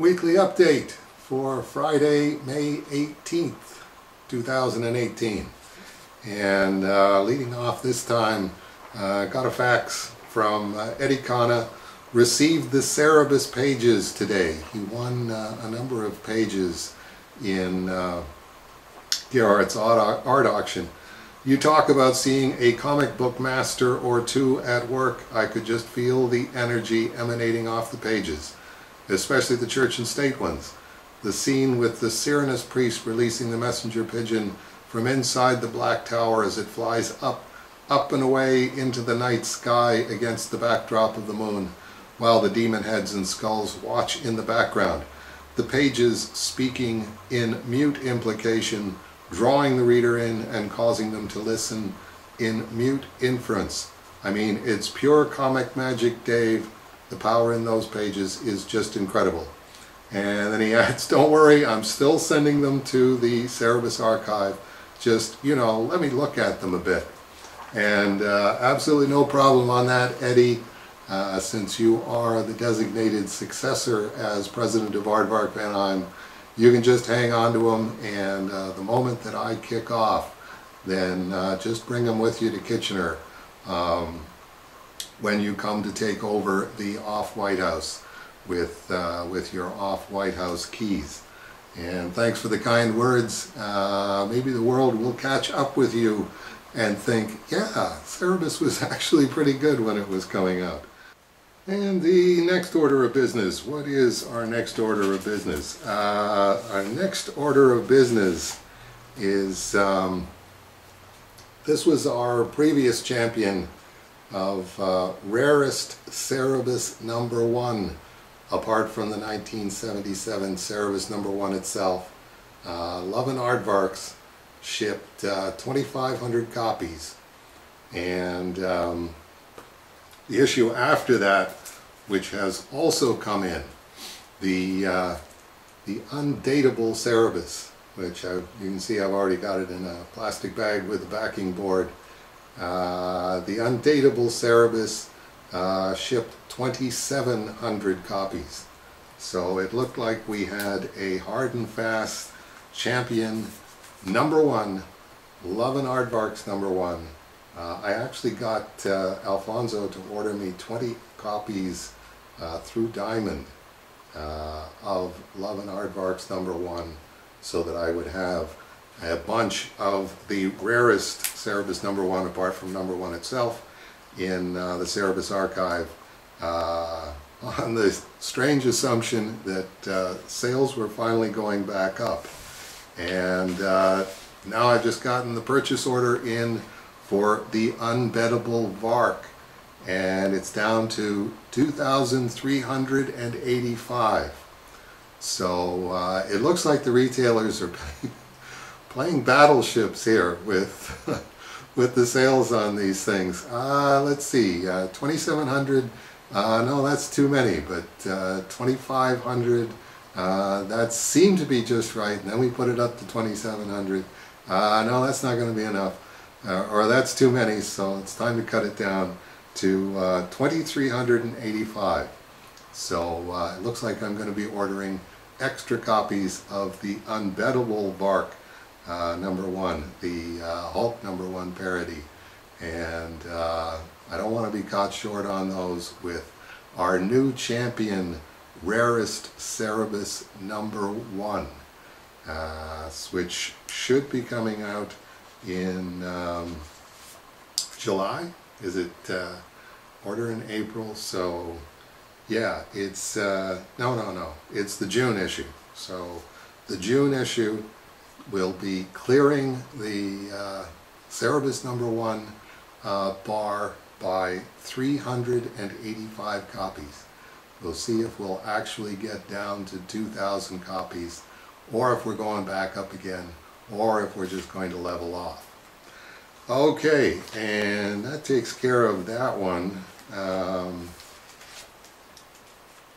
Weekly update for Friday, May 18th, 2018. And leading off this time, got a fax from Eddie Kana. Received the Cerebus pages today. He won a number of pages in Gerhardt's art auction. You talk about seeing a comic book master or two at work. I could just feel the energy emanating off the pages, especially the church and state ones. The scene with the Cyrenus priest releasing the messenger pigeon from inside the black tower as it flies up and away into the night sky against the backdrop of the moon, while the demon heads and skulls watch in the background. The pages speaking in mute implication, drawing the reader in and causing them to listen in mute inference. I mean, it's pure comic magic, Dave. The power in those pages is just incredible. And then he adds, don't worry, I'm still sending them to the Cerebus archive. Just, you know, let me look at them a bit. And absolutely no problem on that, Eddie. Since you are the designated successor as president of Aardvark Vanheim, you can just hang on to them, and the moment that I kick off, then just bring them with you to Kitchener when you come to take over the off-White House with your off-White House keys. And thanks for the kind words. Maybe the world will catch up with you and think, yeah, Cerebus was actually pretty good when it was coming out. And the next order of business. What is our next order of business? Our next order of business is, this was our previous champion of rarest Cerebus #1, apart from the 1977 Cerebus #1 itself. Love and Aardvarks shipped 2,500 copies. And the issue after that, which has also come in, the undateable Cerebus, which you can see I've already got it in a plastic bag with a backing board. The undateable Cerebus shipped 2,700 copies. So it looked like we had a hard and fast champion #1, Love and Aardvarks #1. I actually got Alfonso to order me 20 copies through Diamond of Love and Aardvarks #1, so that I would have a bunch of the rarest Cerebus #1, apart from #1 itself, in the Cerebus archive, on the strange assumption that sales were finally going back up. And now I've just gotten the purchase order in for the unbettable Vark, and it's down to 2,385. So it looks like the retailers are playing battleships here with with the sales on these things. Let's see, 2,700. No, that's too many, but 2,500. That seemed to be just right. And then we put it up to 2,700. No, that's not going to be enough. Or that's too many, so it's time to cut it down to 2,385. So it looks like I'm going to be ordering extra copies of the unbettable Vark #1, the Hulk #1 parody. And I don't want to be caught short on those with our new champion, rarest Cerebus #1, which should be coming out in July. Is it order in April? So yeah, it's no, it's the June issue. So the June issue will be clearing the Cerebus #1 bar by 385 copies. We'll see if we'll actually get down to 2,000 copies, or if we're going back up again, or if we're just going to level off. Okay, and that takes care of that one.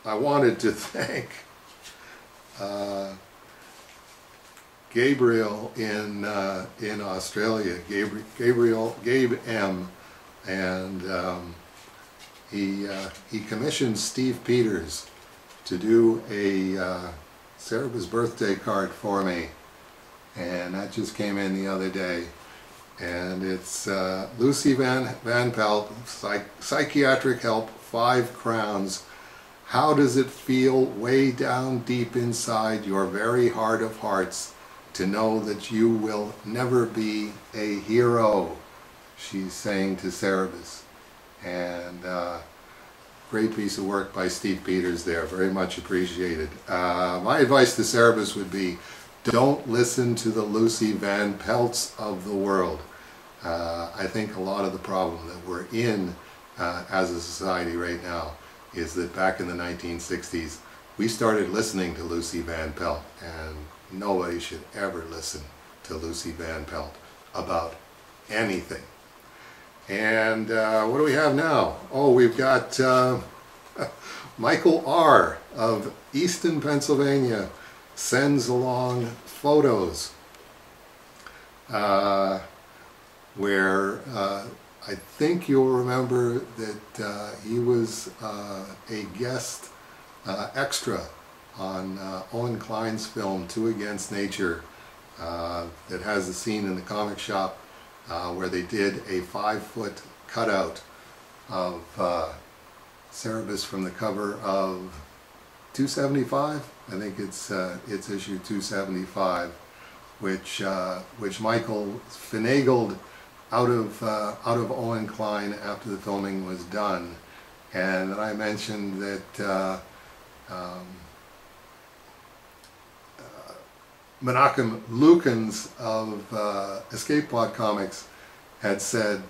I wanted to thank Gabriel in Australia, Gabe M, and he commissioned Steve Peters to do a Cerebus birthday card for me, and that just came in the other day. And it's Lucy Van Pelt, psychiatric help, 5 crowns. How does it feel way down deep inside your very heart of hearts to know that you will never be a hero? She's saying to Cerebus. And great piece of work by Steve Peters there, very much appreciated. My advice to Cerebus would be, don't listen to the Lucy Van Pelts of the world. I think a lot of the problem that we're in as a society right now is that back in the 1960s we started listening to Lucy Van Pelt, and nobody should ever listen to Lucy Van Pelt about anything. And what do we have now? Oh, we've got Michael R. of Easton, Pennsylvania sends along photos where I think you'll remember that he was a guest extra on Owen Klein's film 2 Against Nature that has a scene in the comic shop where they did a 5-foot cutout of Cerebus from the cover of 275. I think it's issue 275, which Michael finagled out of Owen Klein after the filming was done. And then I mentioned that Menachem Lukens of Escape Pod Comics had said,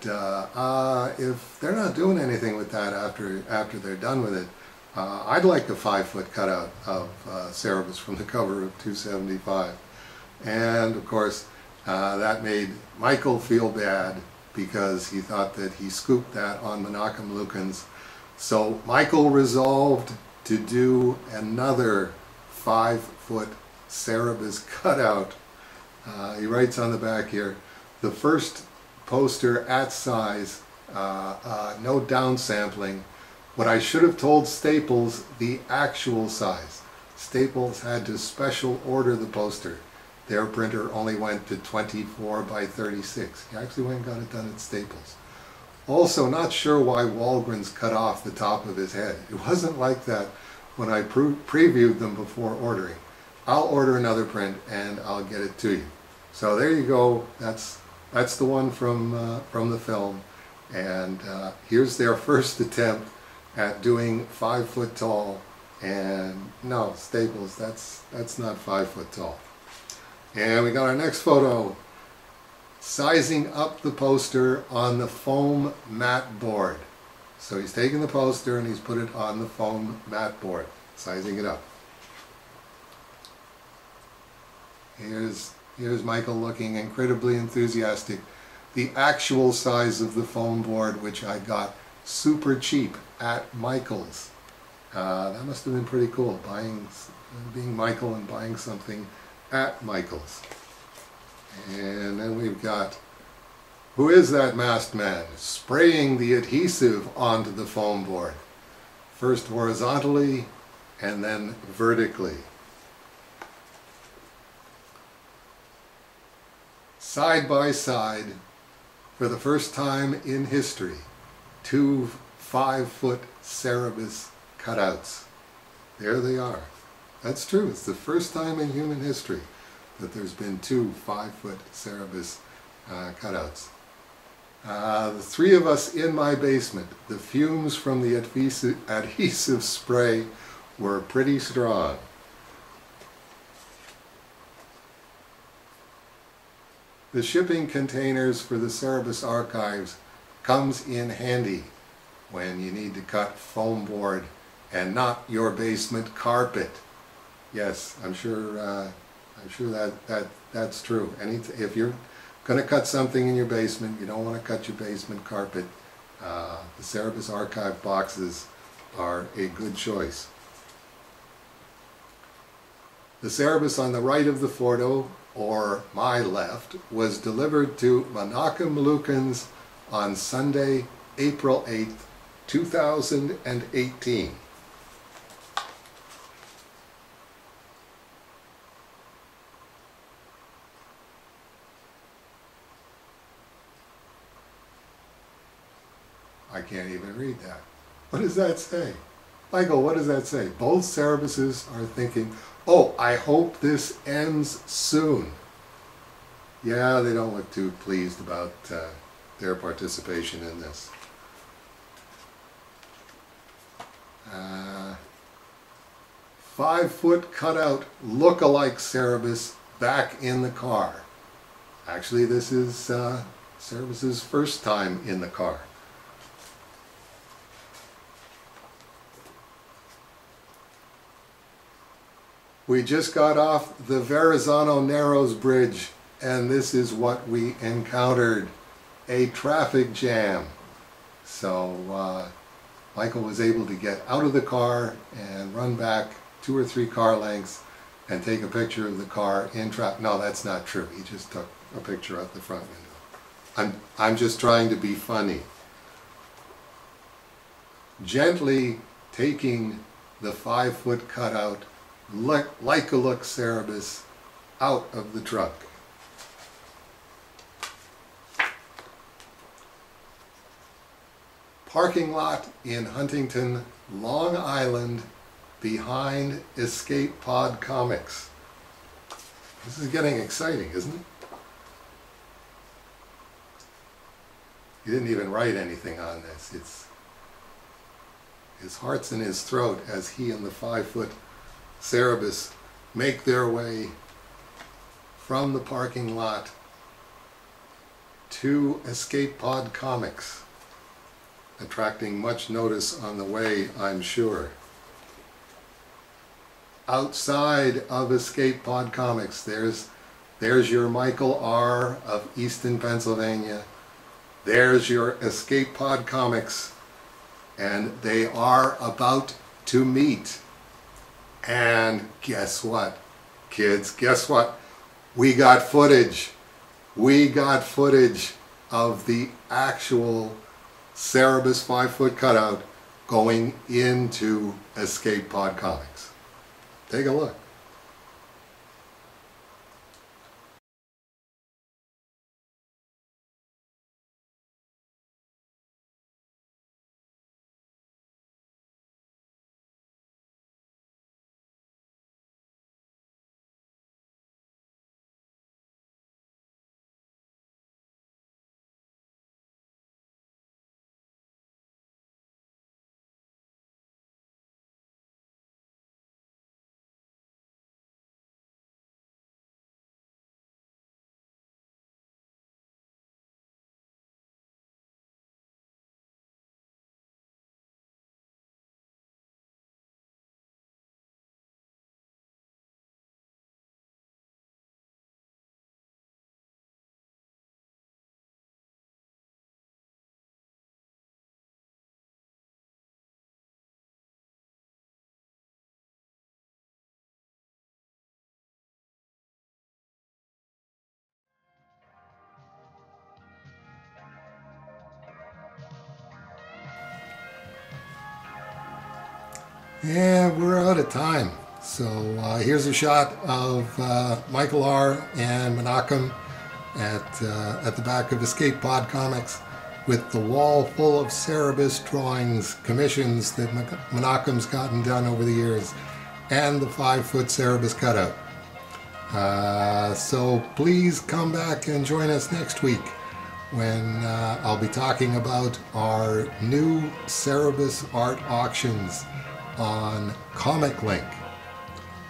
if they're not doing anything with that after they're done with it, I'd like a 5-foot cutout of Cerebus from the cover of 275. And of course, that made Michael feel bad because he thought that he scooped that on Menachem Lukens. So Michael resolved to do another 5-foot Cerebus cutout. He writes on the back here, the first poster at size, no downsampling. What I should have told Staples the actual size. Staples had to special order the poster. Their printer only went to 24 by 36. He actually went and got it done at Staples. Also, not sure why Walgreens cut off the top of his head. It wasn't like that when I previewed them before ordering. I'll order another print and I'll get it to you. So there you go. That's the one from the film. And here's their first attempt at doing 5 foot tall. And no, Staples, that's not 5 foot tall. And we got our next photo, sizing up the poster on the foam mat board. So he's taken the poster and he's put it on the foam mat board, sizing it up. Here's Michael looking incredibly enthusiastic. The actual size of the foam board, which I got super cheap at Michael's. That must have been pretty cool, being Michael and buying something at Michael's. And then we've got, who is that masked man spraying the adhesive onto the foam board? First horizontally and then vertically. Side by side, for the first time in history, 2 5-foot Cerebus cutouts. There they are. That's true. It's the first time in human history that there's been 2 5-foot Cerebus cutouts. The 3 of us in my basement, the fumes from the adhesive spray were pretty strong. The shipping containers for the Cerebus archives comes in handy when you need to cut foam board and not your basement carpet. Yes, I'm sure that's true. If you're going to cut something in your basement, you don't want to cut your basement carpet. The Cerebus archive boxes are a good choice. The Cerebus on the right of the photo, or my left, was delivered to Menachem Lukens on Sunday, April 8th, 2018. can't even read that. What does that say? Michael, what does that say? Both Cerebuses are thinking, oh, I hope this ends soon. Yeah, they don't look too pleased about their participation in this. 5-foot cutout look-alike Cerebus back in the car. Actually, this is Cerebus's first time in the car. We just got off the Verrazano Narrows Bridge, and this is what we encountered, a traffic jam. So Michael was able to get out of the car and run back 2 or 3 car lengths and take a picture of the car in traffic. No, that's not true. He just took a picture out the front window. I'm just trying to be funny. Gently taking the 5-foot cutout like-a-look Cerebus out of the truck. Parking lot in Huntington, Long Island, behind Escape Pod Comics. This is getting exciting, isn't it? He didn't even write anything on this. It's his heart's in his throat as he and the 5-foot Cerebus make their way from the parking lot to Escape Pod Comics, attracting much notice on the way, I'm sure. Outside of Escape Pod Comics, there's your Michael R. of Easton, Pennsylvania. There's your Escape Pod Comics, and they are about to meet. And guess what, kids? Guess what? We got footage. We got footage of the actual Cerebus 5-foot cutout going into Escape Pod Comics. Take a look. Yeah, we're out of time. So here's a shot of Michael R. and Menachem at the back of Escape Pod Comics with the wall full of Cerebus drawings, commissions that Menachem's gotten done over the years, and the 5-foot Cerebus cutout. So please come back and join us next week when I'll be talking about our new Cerebus art auctions on Comic Link.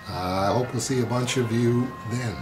I hope we'll see a bunch of you then.